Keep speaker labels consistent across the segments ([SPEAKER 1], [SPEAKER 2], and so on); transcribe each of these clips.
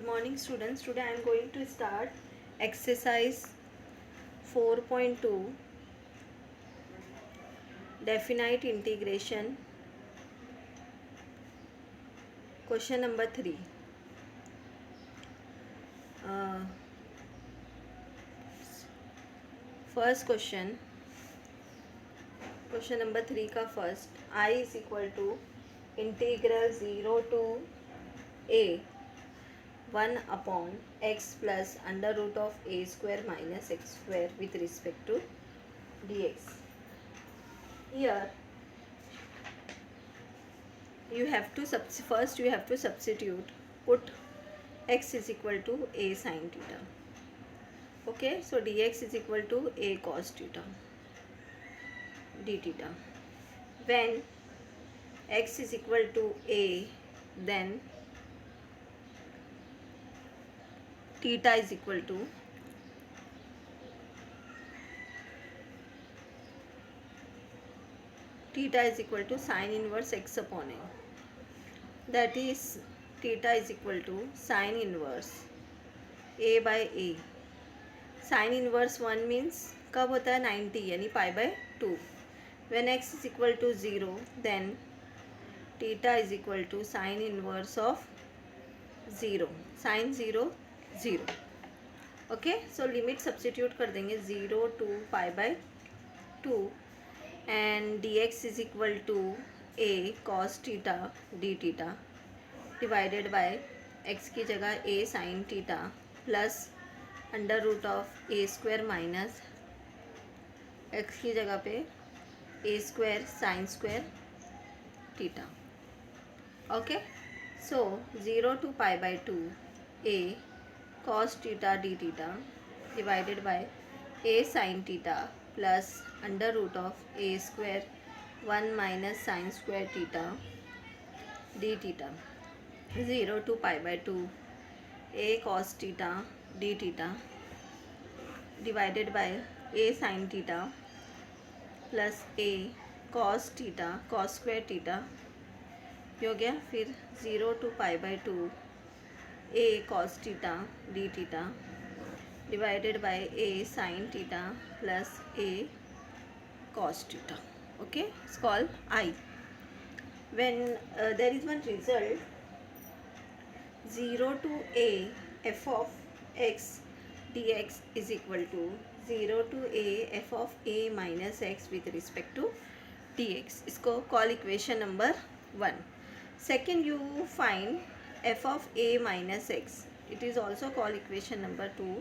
[SPEAKER 1] Good morning students. Today I am going to start exercise 4.2 definite integration. Question number 3. First question number 3 का first. I is equal to integral 0 to a 1 upon x plus under root of a square minus x square with respect to dx. Here you have to first you have to substitute, put x is equal to a sin theta. Okay, so dx is equal to a cos theta d theta. When x is equal to a, then theta is equal to sin inverse x upon a. That is theta is equal to sin inverse a by a. Sin inverse 1 means कब होता है 90 यानी पाई by 2. When x is equal to 0, then theta is equal to sin inverse of 0. Sin 0 0. Okay, so limit substitute कर देंगे 0 to pi by 2 and dx is equal to a cos theta d theta divided by x की जगह a sin theta plus under root of a square minus x की जगह पे a square sine square theta. Okay, so 0 to pi by 2 a cos theta d theta divided by a sine theta plus under root of a square 1 minus sine square theta d theta. 0 to pi by 2 a cos theta d theta divided by a sine theta plus a cos theta cos square theta हो गया. फिर 0 to pi by 2 a cos theta d theta divided by a sine theta plus a cos theta. Okay, it's called I. When there is one result 0 to a f of x dx is equal to 0 to a f of a minus x with respect to dx. इसको call equation number 1. Second you find f of a minus x. It is also call equation number 2.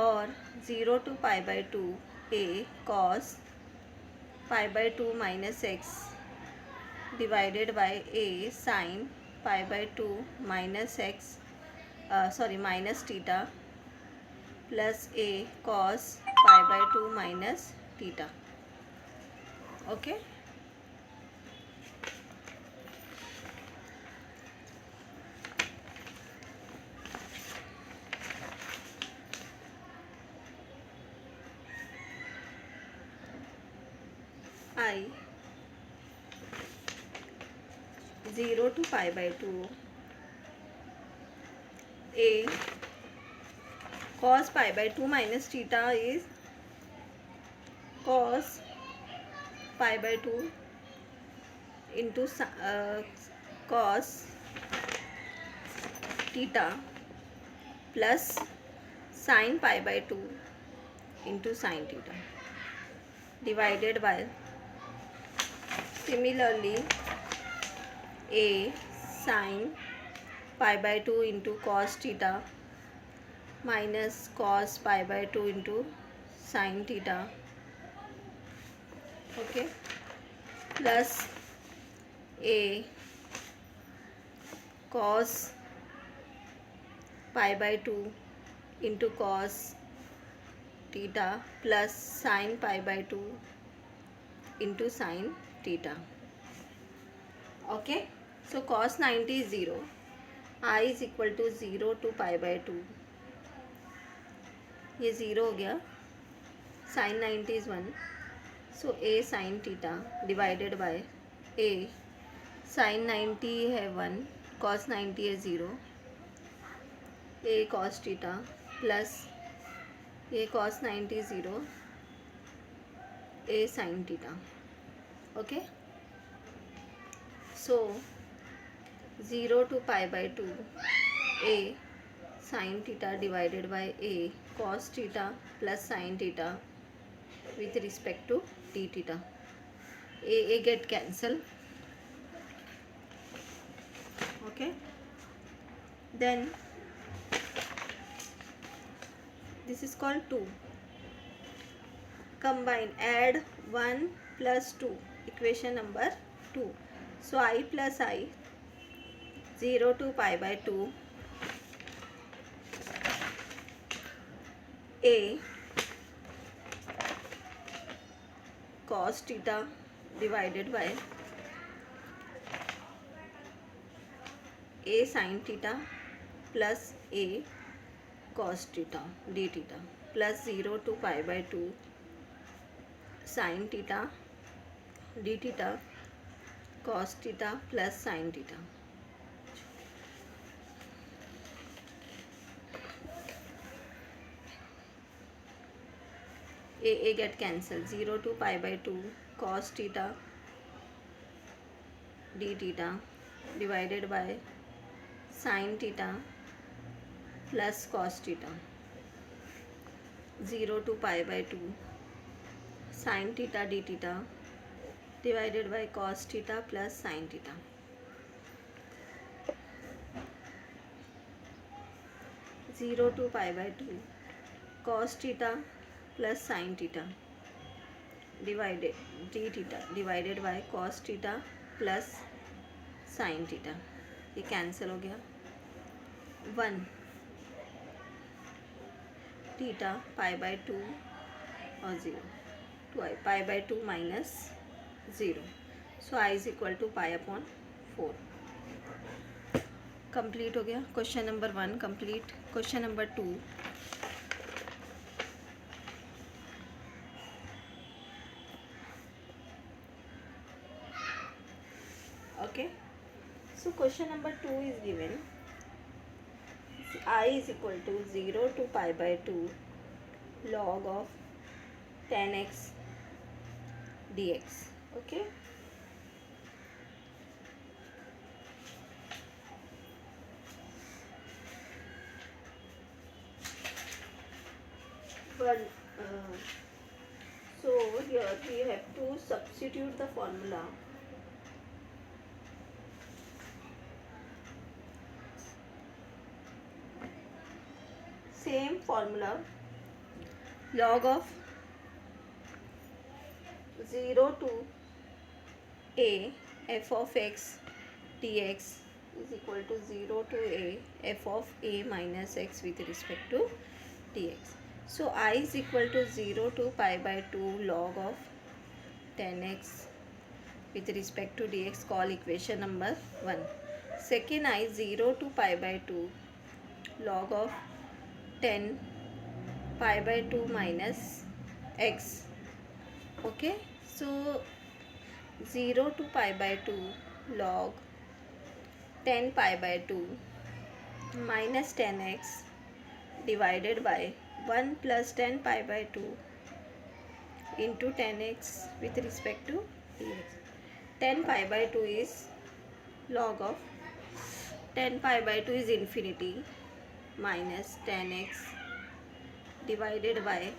[SPEAKER 1] और 0 to pi by 2 a cos pi by 2 minus x divided by a sin pi by 2 minus x minus theta plus a cos pi by 2 minus theta. Okay, I 0 to pi by 2 a cos pi by 2 minus theta is cos pi by 2 into cos theta plus sin pi by 2 into sin theta divided by similarly a sin pi by 2 into cos theta minus cos pi by 2 into sin theta. Okay, plus a cos pi by 2 into cos theta plus sin pi by 2 into sin theta. Okay, so cos 90 is 0. I is equal to 0 to pi by 2. ये 0 हो गया. sin 90 is 1. So a sin theta divided bye a sin 90 है 1 cos 90 है 0 a cos theta plus a cos 90 0 a sin theta. Okay, so 0 to pi by 2 a sin theta divided by a cos theta plus sin theta with respect to d theta. A get cancel. Okay, then this is called 2. Combine, add 1 plus 2, equation number 2. So I plus I, 0 to pi by 2 a cos theta divided by a sin theta plus a cos theta d theta plus 0 to pi by 2 sin theta d theta cos theta plus sin theta. A get cancelled. 0 to pi by 2 cos theta d theta divided by sin theta plus cos theta. 0 to pi by 2 sin theta d theta divided by cos theta plus sin theta. 0 to pi by 2 cos theta plus sin theta divided d theta divided by cos theta plus sin theta. ये cancel हो गया. 1 theta pi by 2 और 0 2 I pi by 2 minus 0. So I is equal to pi upon 4. Complete हो गया. Question number 1 complete. Question number 2. Okay, so question number 2 is given. I is equal to 0 to pi by 2 log of 10x dx. Okay, but so here we have to substitute the formula. Same formula, log of 0 to a f of x dx is equal to 0 to a f of a minus x with respect to dx. So I is equal to 0 to pi by 2 log of 10x with respect to dx. Call equation number 1. Second I 0 to pi by 2 log of 10 pi by 2 minus x. Okay, so 0 to pi by 2 log 10 pi by 2 minus 10x divided by 1 plus 10 pi by 2 into 10x with respect to dx. 10 pi by 2 is log of 10 pi by 2 is infinity minus 10x divided by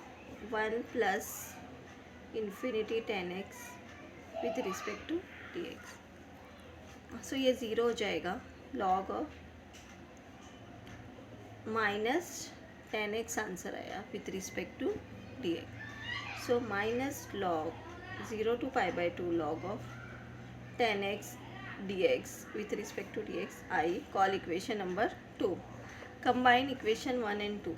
[SPEAKER 1] 1 plus infinity 10x with respect to dx. So ये 0 हो जाएगा. log of minus 10x answer आया with respect to dx. So minus log 0 to pi by 2 log of 10x dx with respect to dx. I call equation number 2. Combine equation 1 and 2.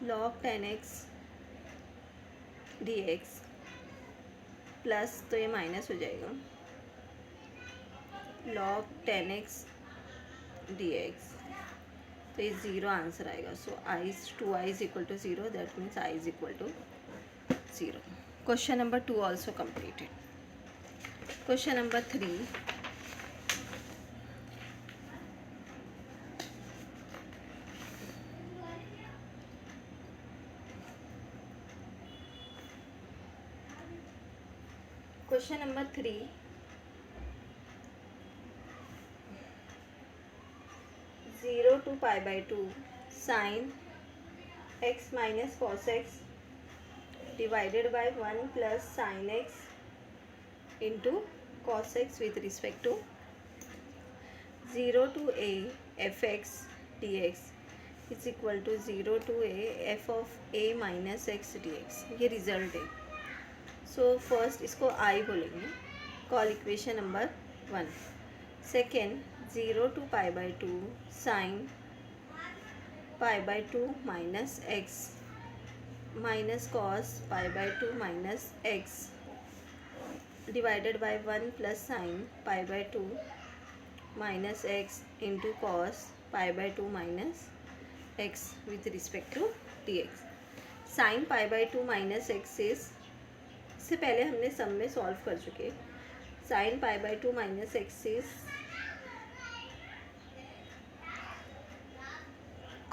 [SPEAKER 1] log 10x dx plus तो ये minus हो जाएगा log 10x dx तो ये 0 answer आएगा. सो आई 2i is equal to 0. That means i is equal to 0. Question number 2 also completed. Question number 3. Question number 3. 0 to pi by 2 sin x minus cos x divided by 1 plus sin x into cos x with respect to 0 to a fx dx is equal to 0 to a f of a minus x dx. ये result है. So first इसको आई बोलेंगे. Call equation number 1. Second 0 to pi by 2 sin pi by 2 minus x minus cos pi by 2 minus x divided by 1 plus sin pi by 2 minus x into cos pi by 2 minus x with respect to dx. sin pi by 2 minus x is, इससे पहले हमने सम में solve कर चुके. sin pi by 2 minus x is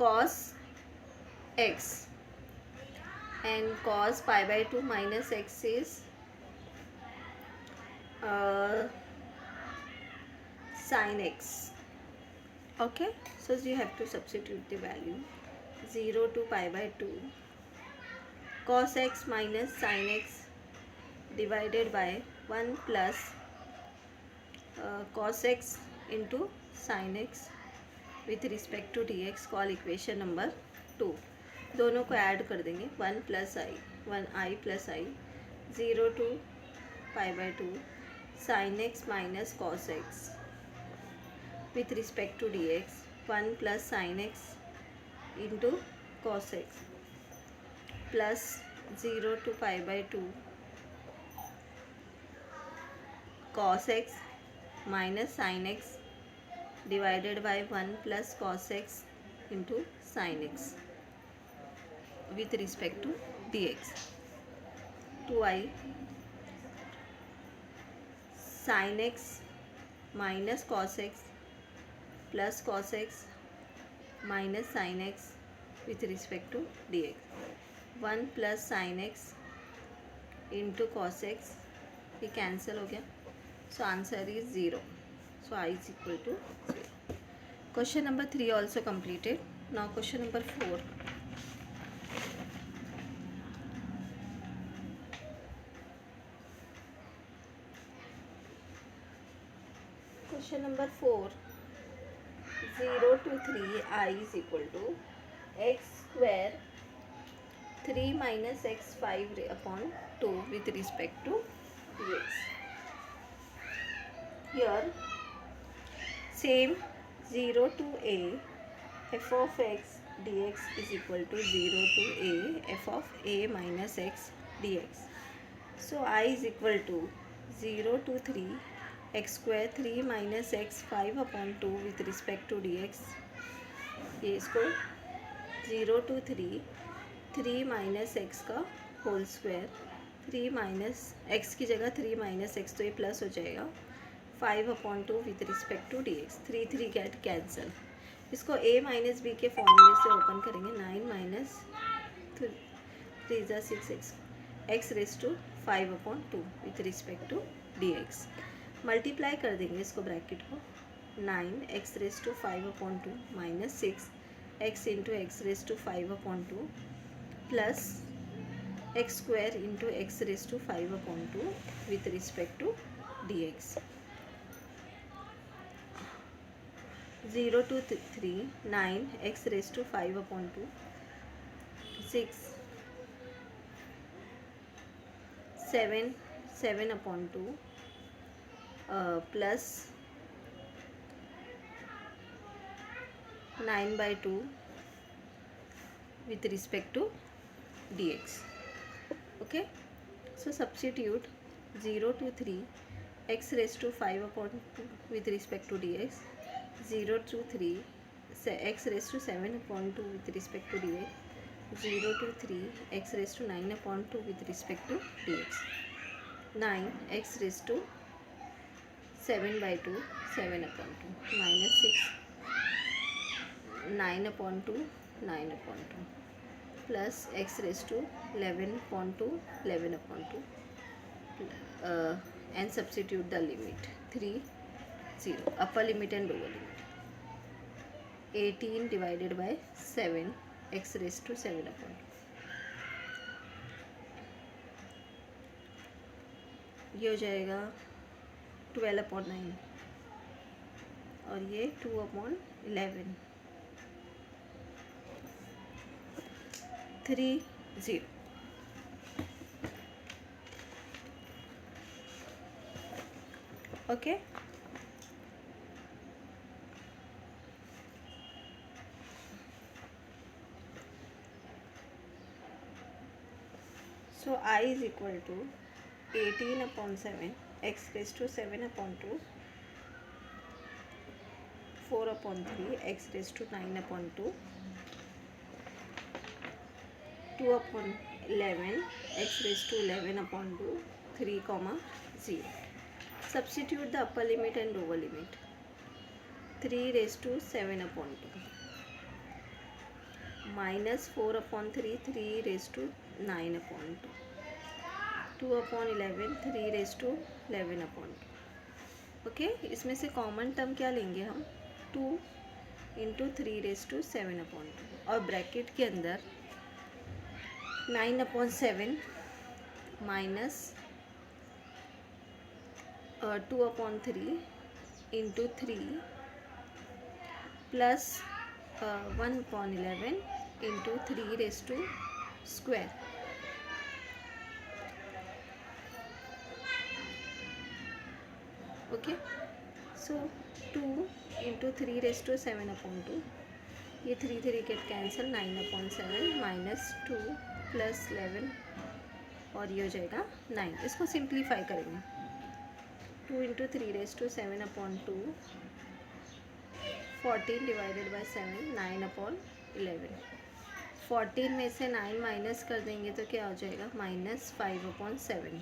[SPEAKER 1] cos x and cos pi by 2 minus x is sin x. Okay, so you have to substitute the value. 0 to pi by 2 cos x minus sin x divided by 1 plus cos x into sin x with respect to dx. Call equation number 2. दोनों को add कर देंगे. 1 plus I 1 I plus I 0 to pi by 2 sin x minus cos x with respect to dx. 1 plus sin x into cos x plus 0 to pi by 2 cos x minus sin x divided by 1 plus cos x into sin x with respect to dx. 2i sin x minus cos x plus cos x minus sin x with respect to dx. 1 plus sin x into cos x, ये cancel हो गया. So answer is 0. So I is equal to 0. Question number 3 also completed. Now question number 4. Question number 4. 0 to 3 I is equal to x square 3 minus x 5 upon 2 with respect to dx. Here same 0 to a f of x dx is equal to 0 to a f of a minus x dx. So I is equal to 0 to 3 x square 3 minus x 5 upon 2 with respect to dx. ये इसको 0 to 3 minus x का whole square 3 minus x की जगह 3 minus x तो ये plus हो जाएगा 5 upon 2 with respect to d x. 3 get cancel. इसको a माइनस बी के फॉर्मूले से ओपन करेंगे. 9 माइनस 3 ज़ा 6 x raise to 5 upon 2 with respect to d x. Multiply कर देंगे इसको ब्रैकेट को. 9 x raise to 5 upon 2 minus 6 x into x raise to 5 upon 2 plus x square into x raise to 5 upon 2 with respect to d x. 0 to 3 9 x raised to 5 upon 2 6 7 upon 2 plus 9 by 2 with respect to dx. Okay, so substitute 0 to 3 x raised to 5 upon 2 with respect to dx. 0 to 3 x raised to 7 upon 2 with respect to dx. 0 to 3 x raised to 9 upon 2 with respect to dx. 9 x raised to 7 by 2 7 upon 2 minus 6 9 upon 2 9 upon 2 plus x raised to 11 upon 2 11 upon 2 and substitute the limit. 3 0 upper limit and lower limit. 18 divided by 7 x raised to 7 upon 2, ये हो जाएगा 12 upon 9 और ये 2 upon 11. 3 0. Okay. So I is equal to 18 upon 7 x raised to 7 upon 2, 4 upon 3 x raised to 9 upon 2, 2 upon 11 x raised to 11 upon 2, 3 comma 0. Substitute the upper limit and lower limit. 3 raised to 7 upon 2 minus 4 upon 3, 3 raised to 9 upon 2, 2 upon 11, 3 raised to 11 upon 2. Okay, इसमें से common term क्या लेंगे हम? 2 into 3 raise to 7 upon 2 और bracket के अंदर 9 upon 7 minus 2 upon 3 into 3 plus 1 upon 11 into 3 raise to square. Okay, so 2 into 3 raise to 7 upon 2, ये 3 3 get cancel, 9 upon 7 minus 2 plus 11 और ये हो जाएगा 9. इसको सिंप्लीफाई करेंगे. 2 into 3 raise to 7 upon 2, 14 divided by 7, 9 upon 11. 14 में से 9 माइनस कर देंगे तो क्या हो जाएगा? Minus 5 upon 7,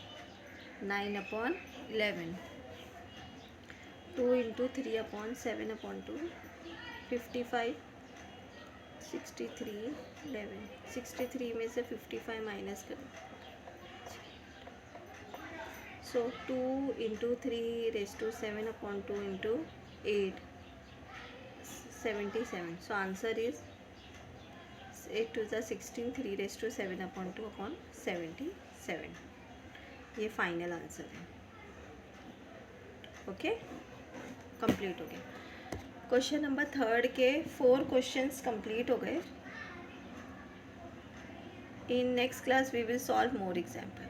[SPEAKER 1] 9 upon 11. 2 into 3 upon 7 upon 2, 55, 63, 11. 63 में से 55 माइनस कर. So 2 into 3 raise to 7 upon 2 into 8, 77. So answer is 8 to ज़ा 16, 3 रेज टू 7 अपॉन 2 अपॉन 77. ये फाइनल आंसर है. ओके, कंप्लीट हो गया. क्वेश्चन नंबर 3 के 4 क्वेश्चंस कंप्लीट हो गए. In next class we will solve more example.